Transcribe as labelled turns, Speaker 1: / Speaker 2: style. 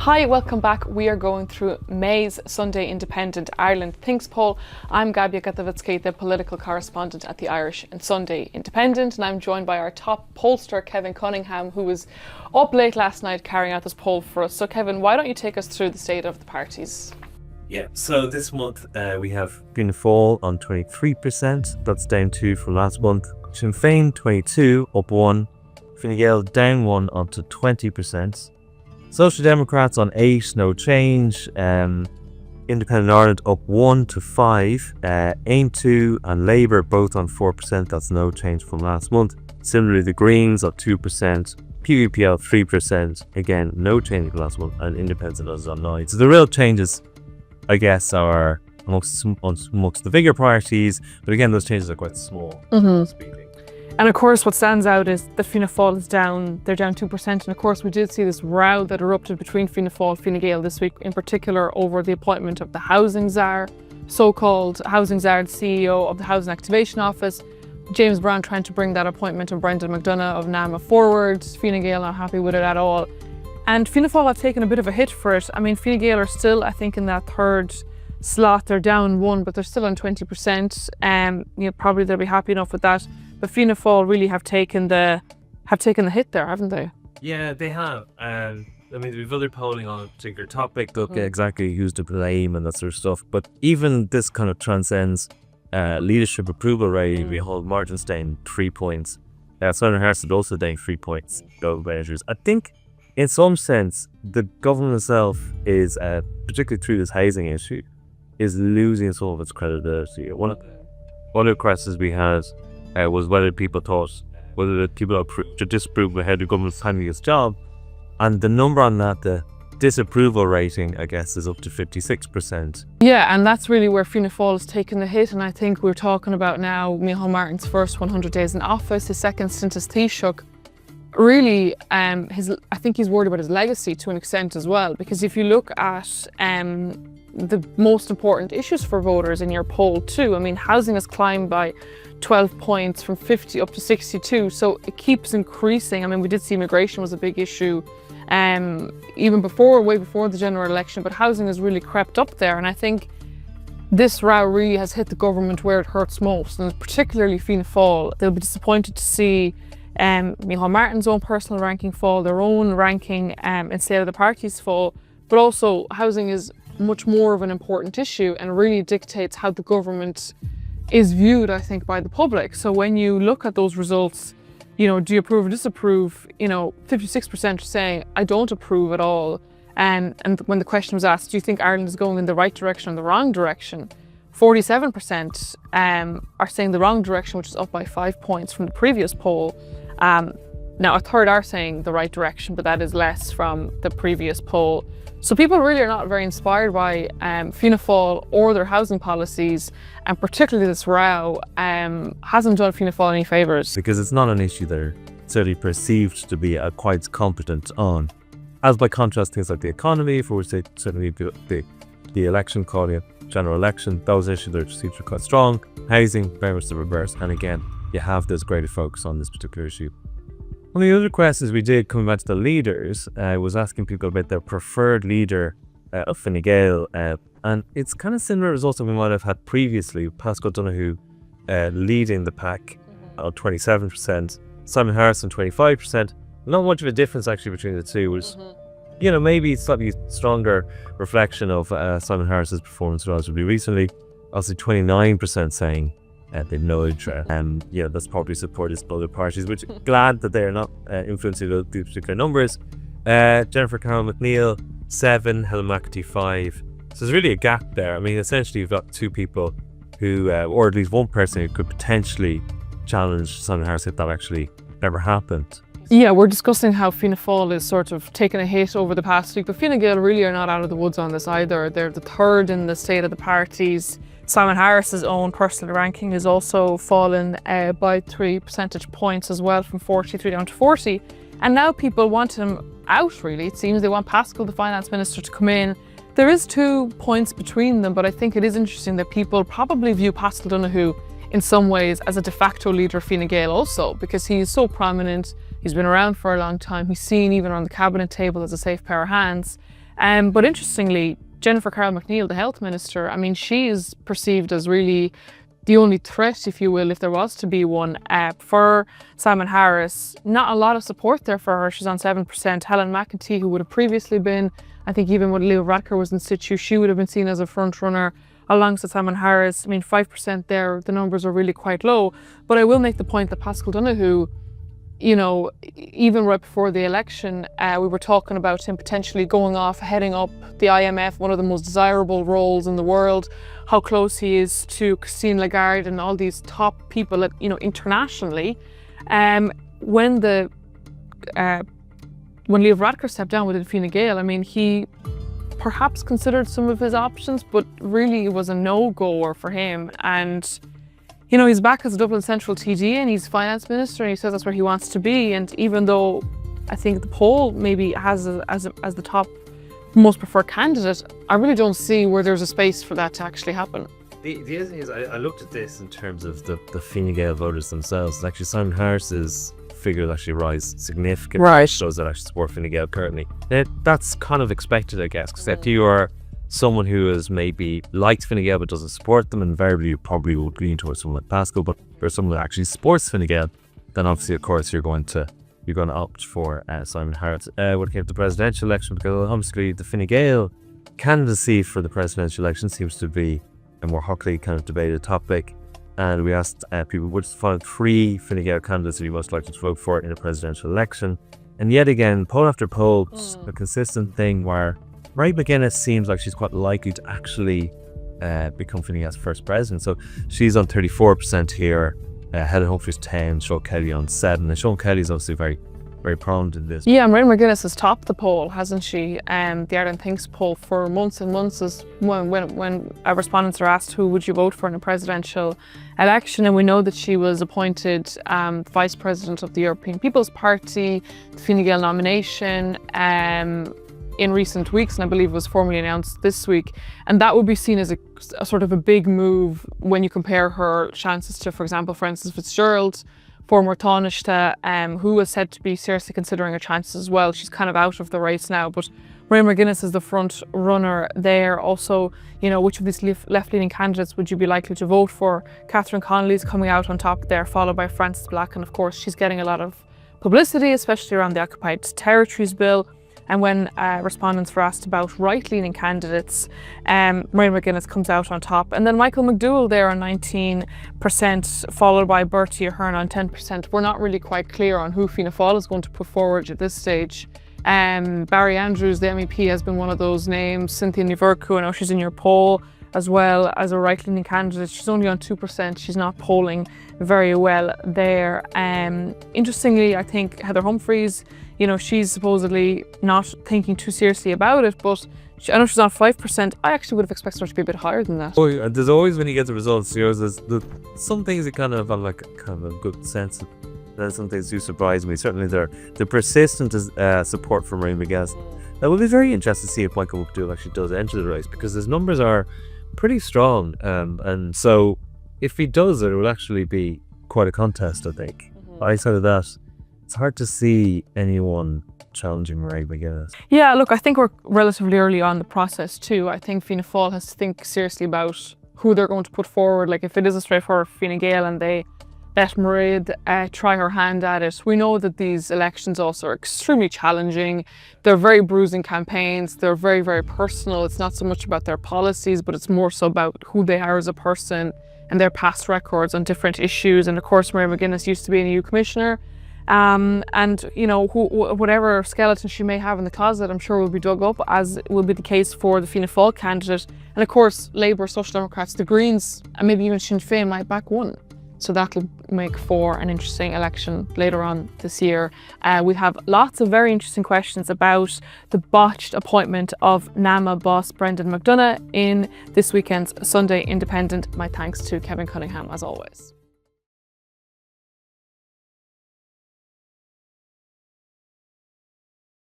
Speaker 1: Hi, welcome back. We are going through May's Sunday Independent Ireland Thinks poll. I'm Gabia Gatavitsky, the political correspondent at the Irish and Sunday Independent, and I'm joined by our top pollster, Kevin Cunningham, who was up late last night carrying out this poll for us. So Kevin, why don't you take us through the state of the parties?
Speaker 2: Yeah, so this month we have Fianna Fáil on 23%, that's down 2 from last month. Sinn Féin 22, up 1. Fine Gael down 1 onto 20%. Social Democrats on 8, no change. Independent Ireland up 1 to 5. Aim 2 and Labour both on 4%, that's no change from last month. Similarly, the Greens up 2%. PVPL 3%, again no change from last month, and Independent is on 9. So the real changes, I guess, are amongst the bigger parties, but again those changes are quite small. Speaking.
Speaker 1: And of course what stands out is that Fianna Fáil is down, they're down 2%, and of course we did see this row that erupted between Fianna Fáil and Fine Gael this week, in particular over the appointment of the Housing Czar, so-called Housing Czar, the CEO of the Housing Activation Office. James Brown trying to bring that appointment of Brendan McDonagh of NAMA forward. Fine Gael not happy with it at all. And Fianna Fáil have taken a bit of a hit for it. I mean, Fine Gael are still, I think, in that third slot. They're down 1, but they're still on 20%. Probably they'll be happy enough with that. But Fianna Fáil really have taken the hit there, haven't they?
Speaker 2: Yeah, they have. I mean, we've other polling on a particular topic, look at exactly who's to blame and that sort of stuff. But even this kind of transcends leadership approval rating. We hold margins down 3 points. Simon Harris is also down 3 points. Measures. I think, in some sense, the government itself is, particularly through this housing issue, is losing some of its credibility. One of the questions we had was whether people to disapprove of how the government's handling its job, and the number on that, the disapproval rating, I guess, is up to 56%.
Speaker 1: Yeah, and that's really where Fianna Fáil has taken the hit, and I think we're talking about now Micheál Martin's first 100 days in office, his second stint as Taoiseach. Really, I think he's worried about his legacy to an extent as well, because if you look at the most important issues for voters in your poll too, I mean, housing has climbed by 12 points from 50 up to 62, so it keeps increasing. I mean, we did see immigration was a big issue even way before the general election, but housing has really crept up there, and I think this row really has hit the government where it hurts most, and particularly Fianna Fáil. They'll be disappointed to see Micheál Martin's own personal ranking fall, their own ranking instead of the party's fall, but also housing is much more of an important issue and really dictates how the government is viewed, I think, by the public. So when you look at those results, do you approve or disapprove? 56% are saying, I don't approve at all. And when the question was asked, do you think Ireland is going in the right direction or the wrong direction? 47% are saying the wrong direction, which is up by 5 points from the previous poll. Now, a third are saying the right direction, but that is less from the previous poll. So people really are not very inspired by Fianna Fáil or their housing policies, and particularly this row hasn't done Fianna Fáil any favours.
Speaker 2: Because it's not an issue they're certainly perceived to be quite competent on. As by contrast, things like the economy, for which they certainly the election, calling it general election, those issues are perceived to be quite strong. Housing, very much the reverse. And again, you have this greater focus on this particular issue. One of the other questions we did, coming back to the leaders, was asking people about their preferred leader of Fine Gael, and it's kind of similar results that we might have had previously. Paschal Donohoe leading the pack on 27%, Simon Harris on 25%. Not much of a difference actually between the two. Was maybe slightly stronger reflection of Simon Harris's performance relatively recently. Also 29% saying they've no interest, and that's probably supported by other parties, which glad that they're not influencing those particular numbers. Jennifer Carroll McNeill 7, Helen McAtee 5. So there's really a gap there. I mean, essentially you've got two people who, or at least one person who could potentially challenge Simon Harris if that actually never happened.
Speaker 1: Yeah, we're discussing how Fianna Fáil is sort of taking a hit over the past week, but Fine Gael really are not out of the woods on this either. They're the third in the state of the parties. Simon Harris's own personal ranking has also fallen by 3 percentage points as well, from 43 down to 40. And now people want him out, really. It seems they want Paschal, the finance minister, to come in. There is 2 points between them, but I think it is interesting that people probably view Paschal Donohoe in some ways as a de facto leader of Fine Gael also, because he is so prominent. He's been around for a long time. He's seen even on the cabinet table as a safe pair of hands. But interestingly, Jennifer Carroll McNeill, the health minister, I mean, she is perceived as really the only threat, if you will, if there was to be one, for Simon Harris. Not a lot of support there for her. She's on 7%. Helen McEntee, who would have previously been, I think even when Leo Varadkar was in situ, she would have been seen as a front runner alongside Simon Harris. I mean, 5% there, the numbers are really quite low. But I will make the point that Paschal Donohoe, you know, even right before the election, we were talking about him potentially going off, heading up the IMF, one of the most desirable roles in the world, how close he is to Christine Lagarde and all these top people, you know, internationally. When Leo Varadkar stepped down within Fine Gael, I mean, he perhaps considered some of his options, but really it was a no-goer for him. And you know, he's back as a Dublin Central TD and he's finance minister and he says that's where he wants to be. And even though I think the poll maybe has as the top most preferred candidate, I really don't see where there's a space for that to actually happen.
Speaker 2: The other thing is, I looked at this in terms of the Fine Gael voters themselves. And actually, Simon Harris's figures actually rise significantly.
Speaker 1: Right.
Speaker 2: Shows that actually support Fine Gael currently. Now, that's kind of expected, I guess, because if you are someone who has maybe liked Fine Gael but doesn't support them, invariably you probably would lean towards someone like Paschal. But for someone that actually supports Fine Gael, then obviously, of course, you're going to opt for Simon Harris. When it came to the presidential election, because obviously the Fine Gael candidacy for the presidential election seems to be a more hotly kind of debated topic. And we asked people which find 3 Fine Gael candidates that you most likely to vote for in a presidential election. And yet again, poll after poll, a consistent thing where Mairead McGuinness seems like she's quite likely to actually become Fine Gael's first president. So she's on 34% here, Helen Humphreys 10, Sean Kelly on 7. And Sean Kelly's obviously very, very prominent in this.
Speaker 1: Yeah, Mairead McGuinness has topped the poll, hasn't she? The Ireland Thinks poll for months and months is when our respondents are asked who would you vote for in a presidential election, and we know that she was appointed vice president of the European People's Party, the Fine Gael nomination, in recent weeks, and I believe it was formally announced this week. And that would be seen as a sort of a big move when you compare her chances to, for example, Frances Fitzgerald, former Taoiseach, who was said to be seriously considering her chances as well. She's kind of out of the race now, but Mairead McGuinness is the front runner there. Also, you know, which of these left-leaning candidates would you be likely to vote for? Catherine Connolly's coming out on top there, followed by Frances Black, and of course she's getting a lot of publicity, especially around the Occupied Territories Bill. And when respondents were asked about right-leaning candidates, Mairead McGuinness comes out on top. And then Michael McDowell there on 19%, followed by Bertie Ahern on 10%. We're not really quite clear on who Fianna Fáil is going to put forward at this stage. Barry Andrews, the MEP, has been one of those names. Cynthia Ní Bhurcu, I know she's in your poll as well as a right-leaning candidate. She's only on 2%. She's not polling very well there. Interestingly, I think Heather Humphreys, you know, she's supposedly not thinking too seriously about it, but I know she's on 5%. I actually would have expected her to be a bit higher than that.
Speaker 2: Oh, there's always, when you get the results, you know, there's some things that kind of have like kind of a good sense of. Then some things do surprise me. Certainly the persistent support for Mairead McGuinness. That will be very interesting to see if Michael McDowell actually does enter the race, because his numbers are pretty strong. And so if he does it will actually be quite a contest, I think. Outside of that, it's hard to see anyone challenging Mairead McGuinness.
Speaker 1: Yeah, look, I think we're relatively early on the process too. I think Fianna Fáil has to think seriously about who they're going to put forward. Like, if it is a straightforward Fine Gael and they let Mairead try her hand at it. We know that these elections also are extremely challenging. They're very bruising campaigns. They're very, very personal. It's not so much about their policies, but it's more so about who they are as a person and their past records on different issues. And of course, Mairead McGuinness used to be an EU commissioner. And, you know, whatever skeleton she may have in the closet, I'm sure will be dug up, as will be the case for the Fianna Fáil candidate. And of course, Labour, Social Democrats, the Greens, and maybe even Sinn Féin might back one. So that'll make for an interesting election later on this year. We have lots of very interesting questions about the botched appointment of NAMA boss Brendan McDonagh in this weekend's Sunday Independent. My thanks to Kevin Cunningham, as always.